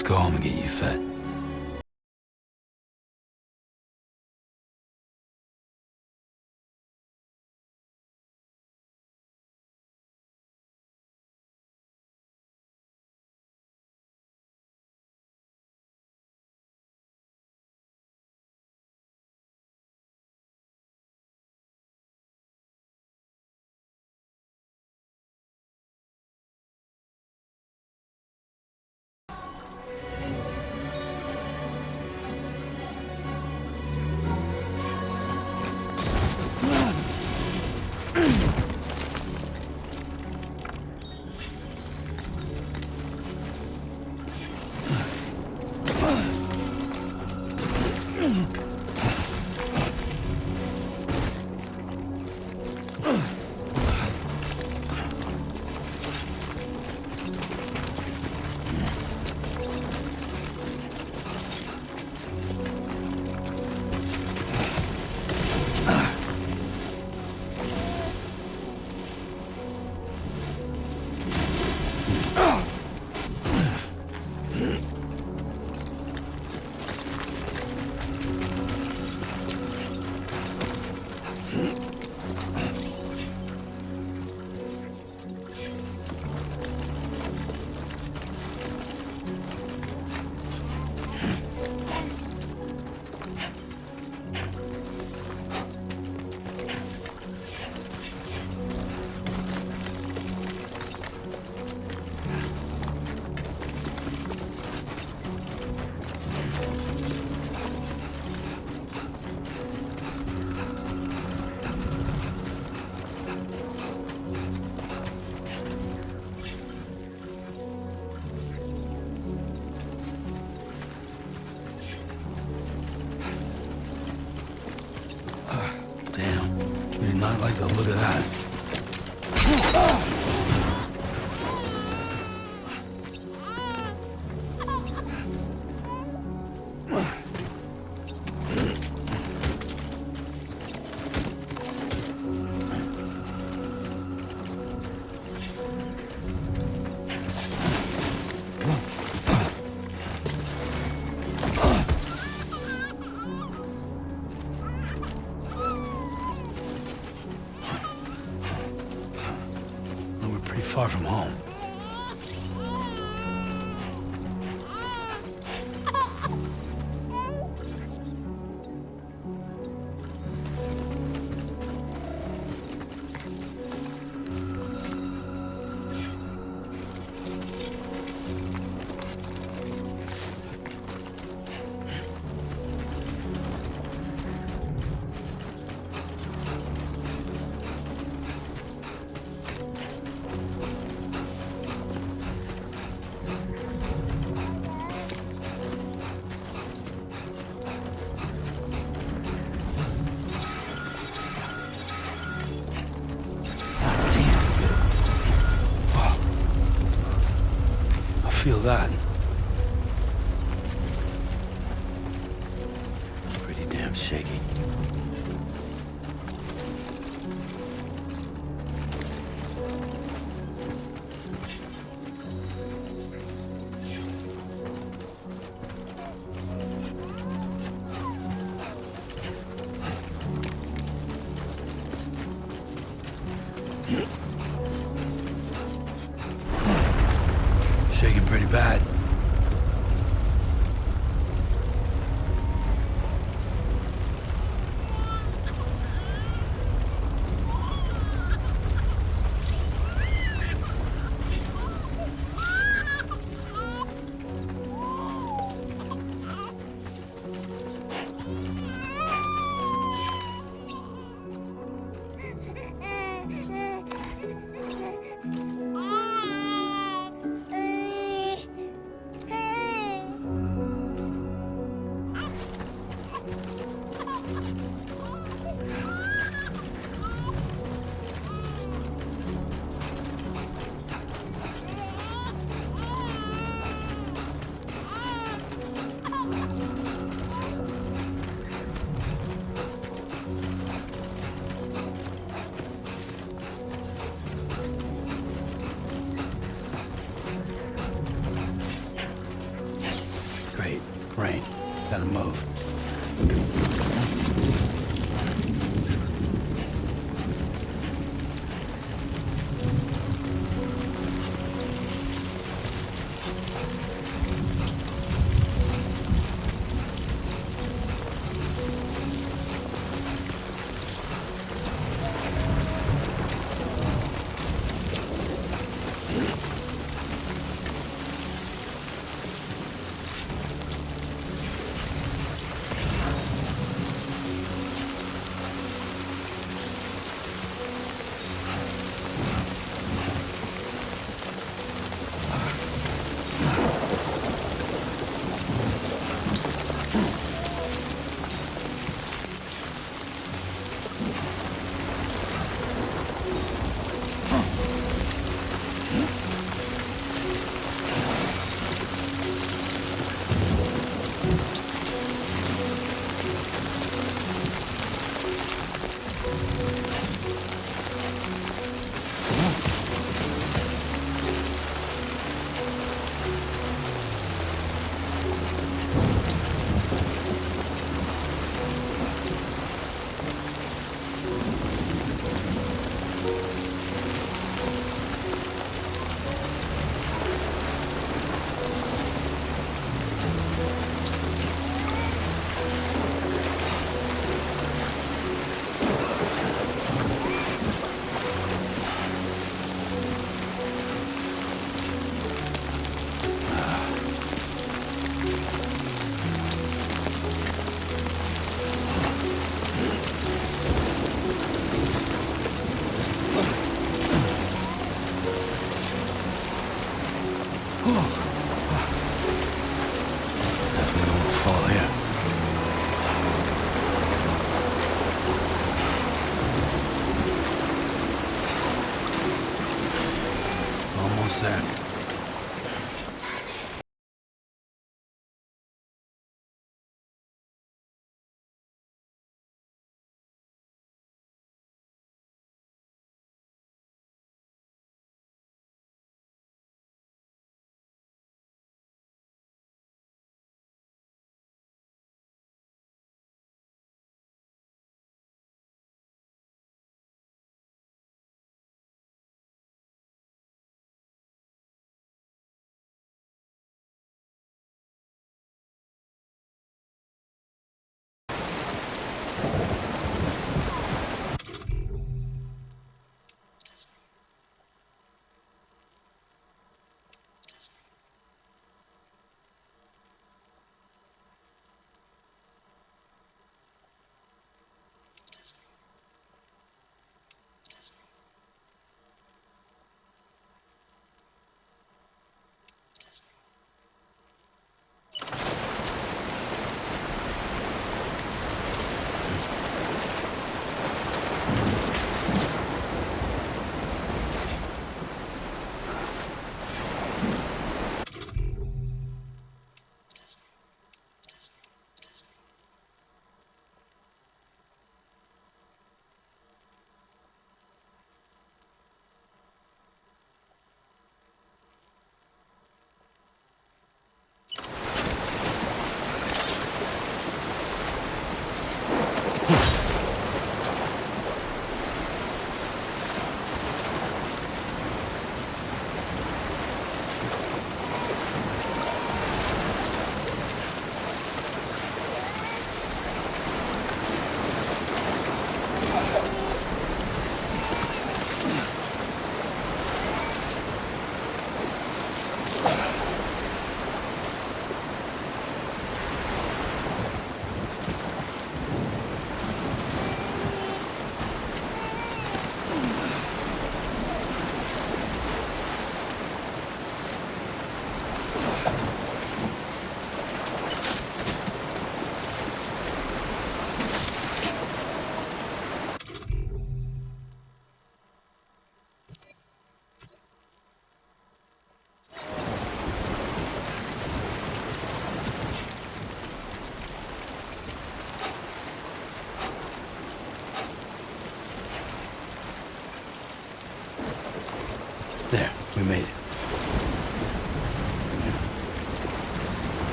Let's go home and get you fed. Not like the look of that. Far from home. Feel that. Pretty damn shaky. Shaking pretty bad. wait. Rain. Gotta move. Definitely won't fall here. Almost there.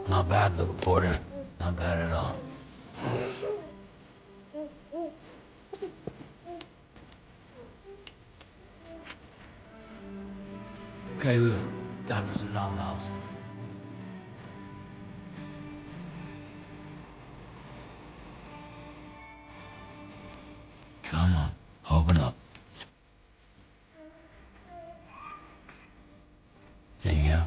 Not bad, little Porter. Not bad at all. Okay, Lou. Time for some nom-noms. Come on, open up. There you go.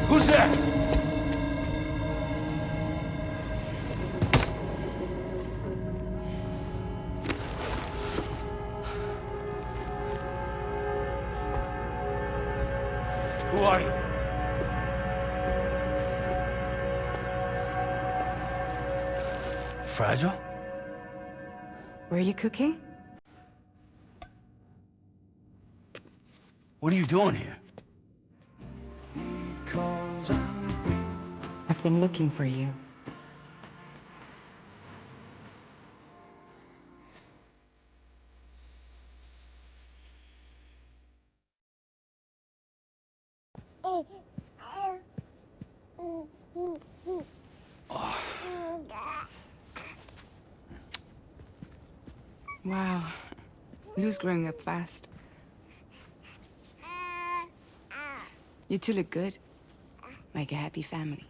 Who's there? Who are you? Fragile? Were you cooking? What are you doing here? I've been looking for you. Wow. Lou's growing up fast. You two look good. Like a happy family.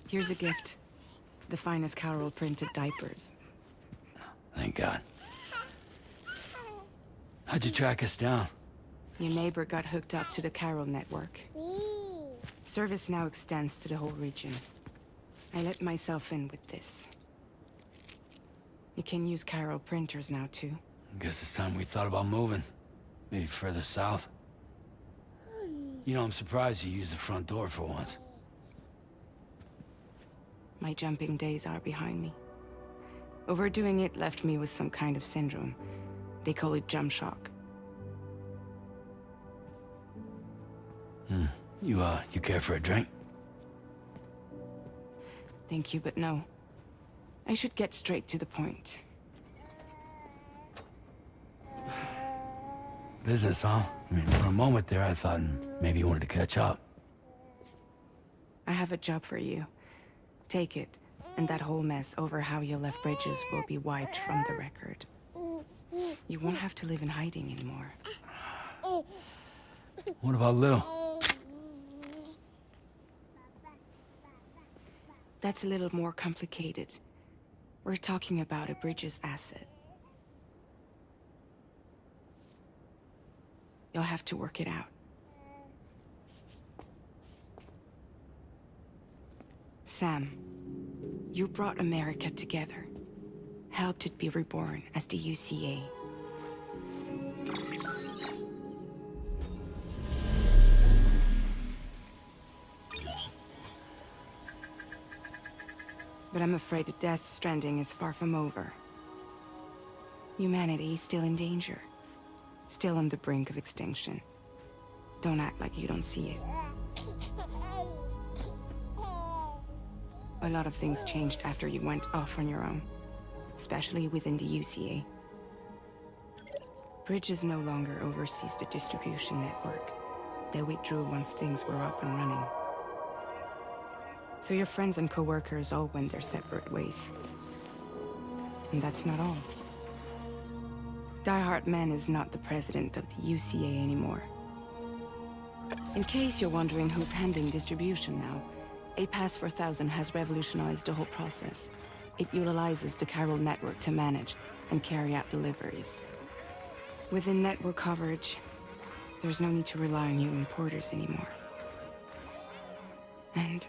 Here's a gift. The finest Carol printed diapers. Thank God. How'd you track us down? Your neighbor got hooked up to the Carol network. Service now extends to the whole region. I let myself in with this. You can use Carol printers now, too. Guess it's time we thought about moving. Maybe further south. You know, I'm surprised you used the front door for once. My jumping days are behind me. Overdoing it left me with some kind of syndrome. They call it jump shock. You care for a drink? Thank you, but no. I should get straight to the point. Business, huh? I mean, for a moment there, I thought maybe you wanted to catch up. I have a job for you. Take it, and that whole mess over how you left Bridges will be wiped from the record. You won't have to live in hiding anymore. What about Lil? That's a little more complicated. We're talking about a Bridges asset. You'll have to work it out. Sam, you brought America together. Helped it be reborn as the UCA. But I'm afraid the death stranding is far from over. Humanity is still in danger. still on the brink of extinction. Don't act like you don't see it. A lot of things changed after you went off on your own, especially within the UCA. Bridges no longer oversees the distribution network. They withdrew once things were up and running. So your friends and co-workers all went their separate ways. And that's not all. Die Hartman is not the president of the UCA anymore. In case you're wondering who's handling distribution now, A Pass 4000 has revolutionized the whole process. It utilizes the chiral network to manage and carry out deliveries. Within network coverage, there's no need to rely on human porters anymore. And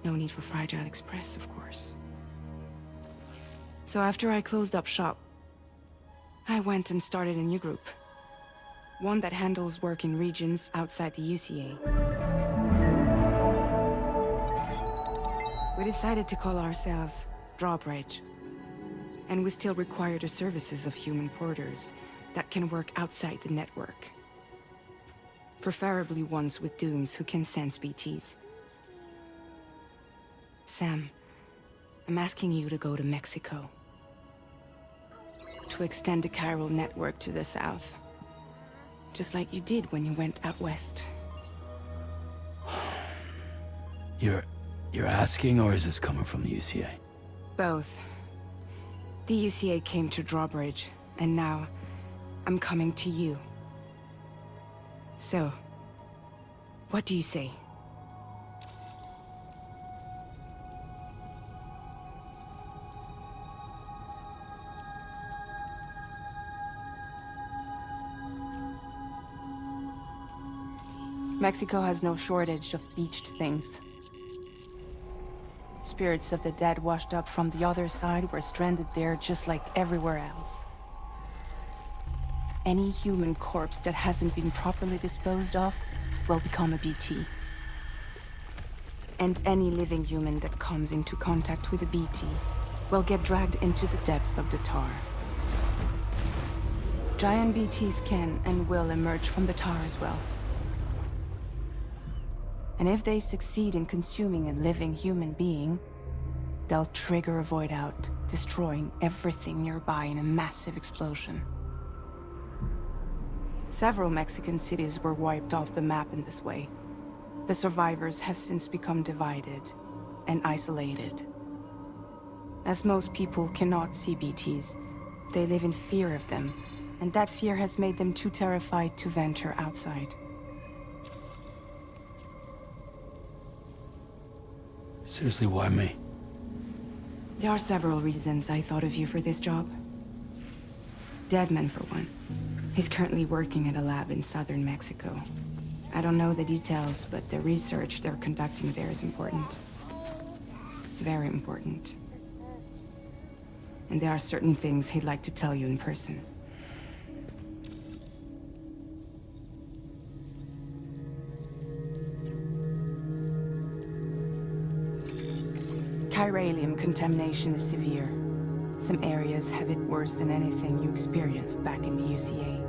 no need for Fragile Express, of course. So after I closed up shop, I went and started a new group. One that handles work in regions outside the UCA. We decided to call ourselves Drawbridge. And we still require the services of human porters that can work outside the network. Preferably ones with dooms who can sense BTs. Sam, I'm asking you to go to Mexico. To extend the chiral network to the south. Just like you did when you went out west. You're asking, or is this coming from the UCA? Both. The UCA came to Drawbridge, and now I'm coming to you. So, what do you say? Mexico has no shortage of beached things. Spirits of the dead washed up from the other side were stranded there just like everywhere else. Any human corpse that hasn't been properly disposed of will become a BT. And any living human that comes into contact with a BT will get dragged into the depths of the tar. Giant BTs can and will emerge from the tar as well. And if they succeed in consuming a living human being, they'll trigger a void out, destroying everything nearby in a massive explosion. Several Mexican cities were wiped off the map in this way. The survivors have since become divided and isolated. As most people cannot see BTs, they live in fear of them, and that fear has made them too terrified to venture outside. Seriously, why me? There are several reasons I thought of you for this job. Deadman, for one. He's currently working at a lab in southern Mexico. I don't know the details, but the research they're conducting there is important. Very important. And there are certain things he'd like to tell you in person. Chiralium contamination is severe. Some areas have it worse than anything you experienced back in the UCA.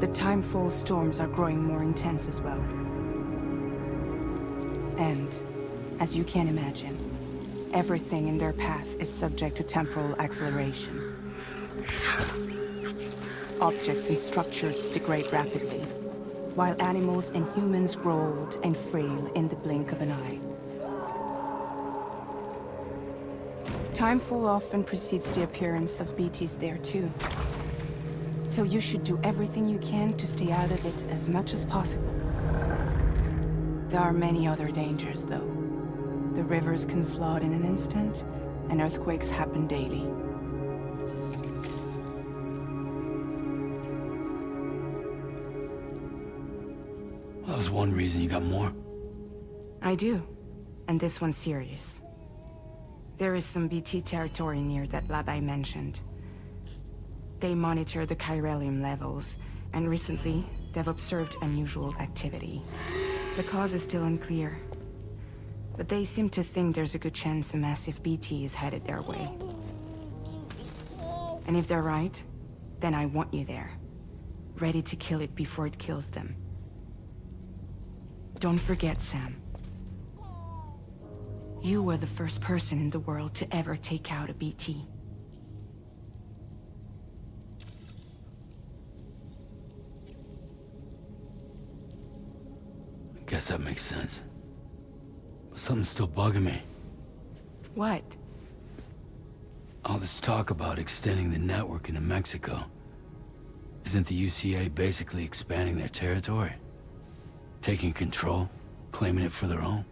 The timefall storms are growing more intense as well. And, as you can imagine, everything in their path is subject to temporal acceleration. Objects and structures degrade rapidly, while animals and humans grow old and frail in the blink of an eye. Timefall often precedes the appearance of BTs there too. So you should do everything you can to stay out of it as much as possible. There are many other dangers, though. The rivers can flood in an instant, and earthquakes happen daily. That was one reason. You got more? I do, and this one's serious. There is some BT territory near that lab I mentioned. They monitor the chiralium levels, and recently, they've observed unusual activity. The cause is still unclear, but they seem to think there's a good chance a massive BT is headed their way. And if they're right, then I want you there, ready to kill it before it kills them. Don't forget, Sam. You were the first person in the world to ever take out a BT. I guess that makes sense. But something's still bugging me. What? All this talk about extending the network into Mexico. Isn't the UCA basically expanding their territory? Taking control? Claiming it for their own?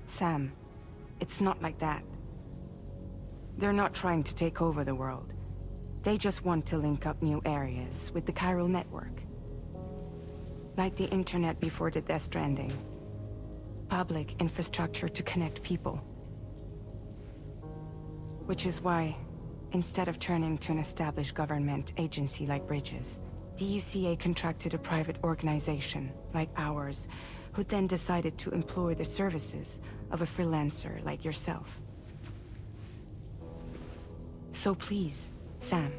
Sam, it's not like that. They're not trying to take over the world. They just want to link up new areas with the chiral network. Like the internet before the Death Stranding. Public infrastructure to connect people. Which is why, instead of turning to an established government agency like Bridges, the UCA contracted a private organization, like ours, who then decided to employ the services of a freelancer like yourself. So please, Sam,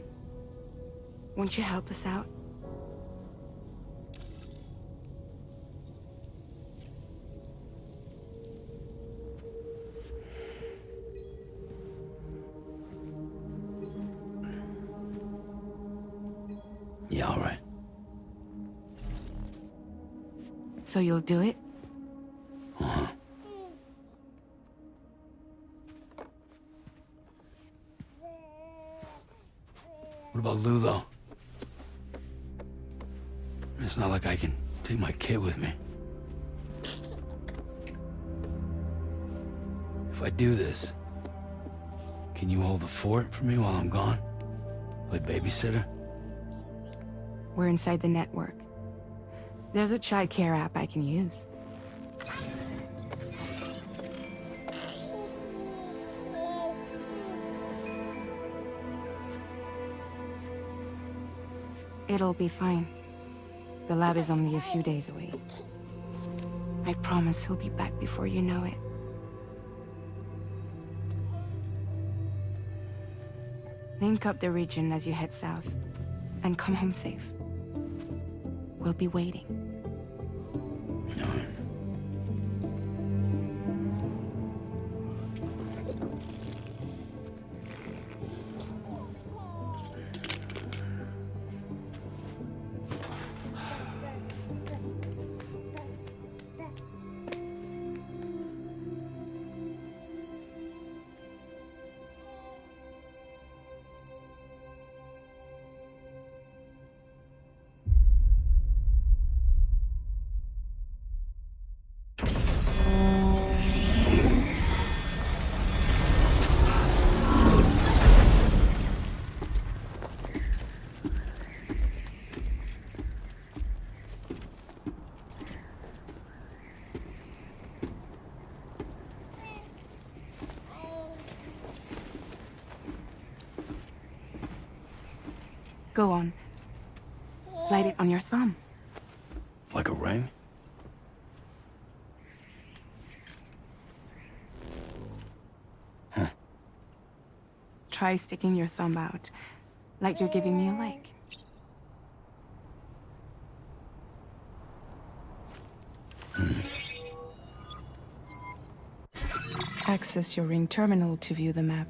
won't you help us out? Yeah, all right. So you'll do it? Uh-huh. What about Lou, though? It's not like I can take my kid with me. If I do this, can you hold the fort for me while I'm gone? Play babysitter? We're inside the network. There's a child care app I can use. It'll be fine. The lab is only a few days away. I promise he'll be back before you know it. Link up the region as you head south, and come home safe. We'll be waiting. All right. Go on. Slide it on your thumb. Like a ring? Huh. Try sticking your thumb out, like you're giving me a like. Access your ring terminal to view the map.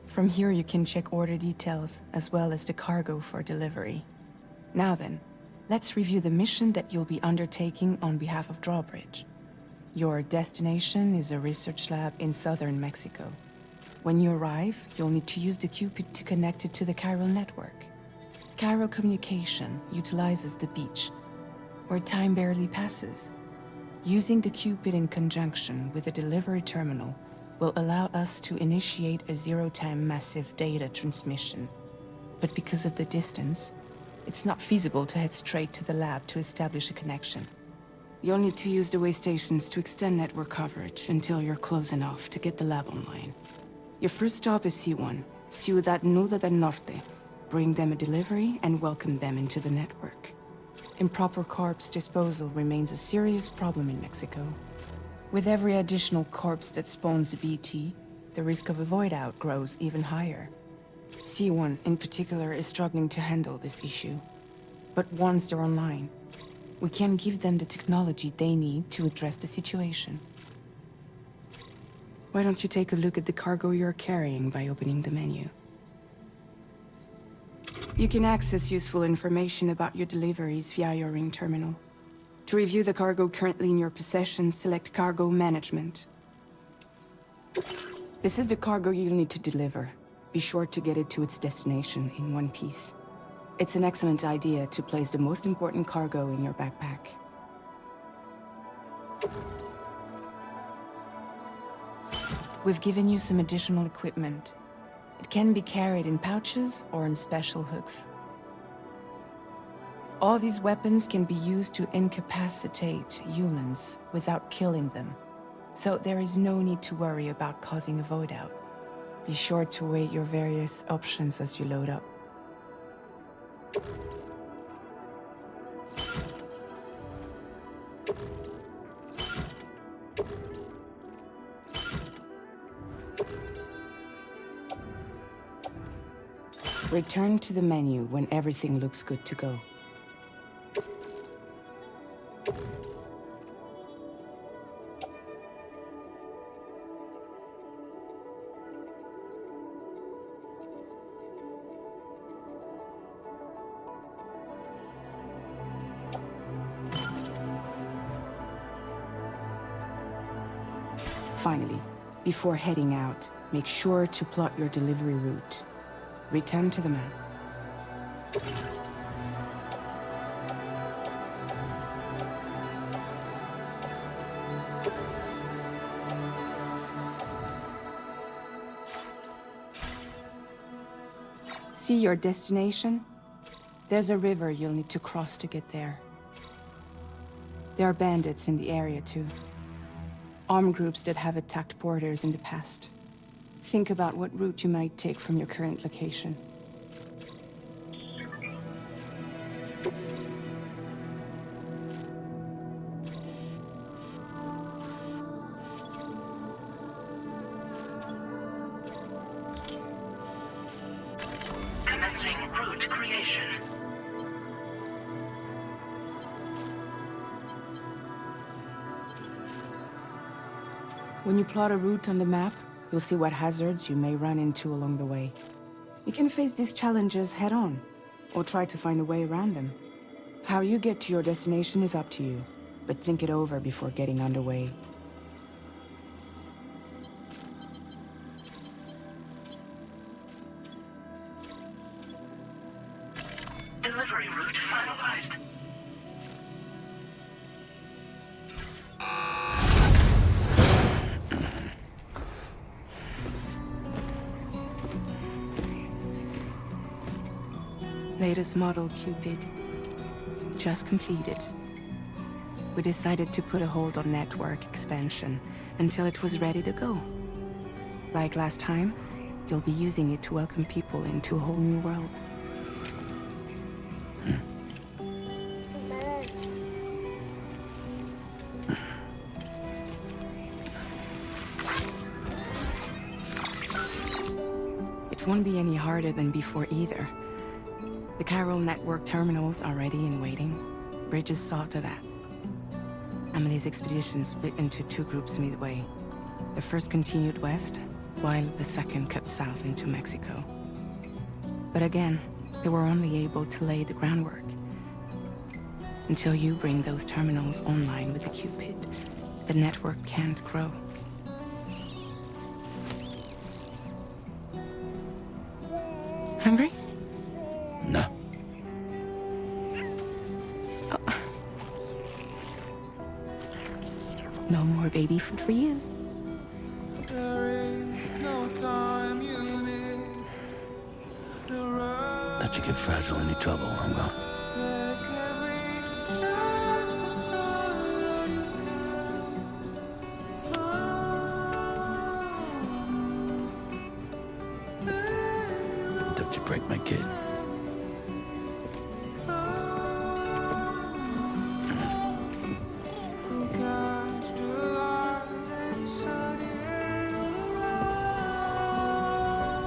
From here you can check order details, as well as the cargo for delivery. Now then, let's review the mission that you'll be undertaking on behalf of Drawbridge. Your destination is a research lab in southern Mexico. When you arrive, you'll need to use the Cupid to connect it to the chiral network. Chiral communication utilizes the beach, where time barely passes. Using the Cupid in conjunction with a delivery terminal will allow us to initiate a zero-time massive data transmission. But because of the distance, it's not feasible to head straight to the lab to establish a connection. You'll need to use the way stations to extend network coverage until you're close enough to get the lab online. Your first stop is C1, Ciudad Nuda del Norte. Bring them a delivery and welcome them into the network. Improper corpse disposal remains a serious problem in Mexico. With every additional corpse that spawns a BT, the risk of a void out grows even higher. C1 in particular is struggling to handle this issue. But once they're online, we can give them the technology they need to address the situation. Why don't you take a look at the cargo you're carrying by opening the menu? You can access useful information about your deliveries via your ring terminal. To review the cargo currently in your possession, select Cargo Management. This is the cargo you'll need to deliver. Be sure to get it to its destination in one piece. It's an excellent idea to place the most important cargo in your backpack. We've given you some additional equipment. It can be carried in pouches or in special hooks. All these weapons can be used to incapacitate humans without killing them. So there is no need to worry about causing a void out. Be sure to weigh your various options as you load up. Return to the menu when everything looks good to go. Finally, before heading out, make sure to plot your delivery route. Return to the map. See your destination? There's a river you'll need to cross to get there. There are bandits in the area too. Armed groups that have attacked borders in the past. Think about what route you might take from your current location. Commencing route creation. When you plot a route on the map, you'll see what hazards you may run into along the way. You can face these challenges head-on, or try to find a way around them. How you get to your destination is up to you, but think it over before getting underway. Delivery route finalized. Latest model Cupid. Just completed. We decided to put a hold on network expansion until it was ready to go. Like last time, you'll be using it to welcome people into a whole new world. It won't be any harder than before either. The Chiral network terminals are ready and waiting. Bridges saw to that. Amelie's expedition split into two groups midway. The first continued west, while the second cut south into Mexico. But again, they were only able to lay the groundwork. Until you bring those terminals online with the Cupid, the network can't grow. Hungry? No. Oh. No more baby food for you. Don't you get fragile any trouble while I'm gone. Don't you break my kid.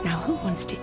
Now who wants to eat?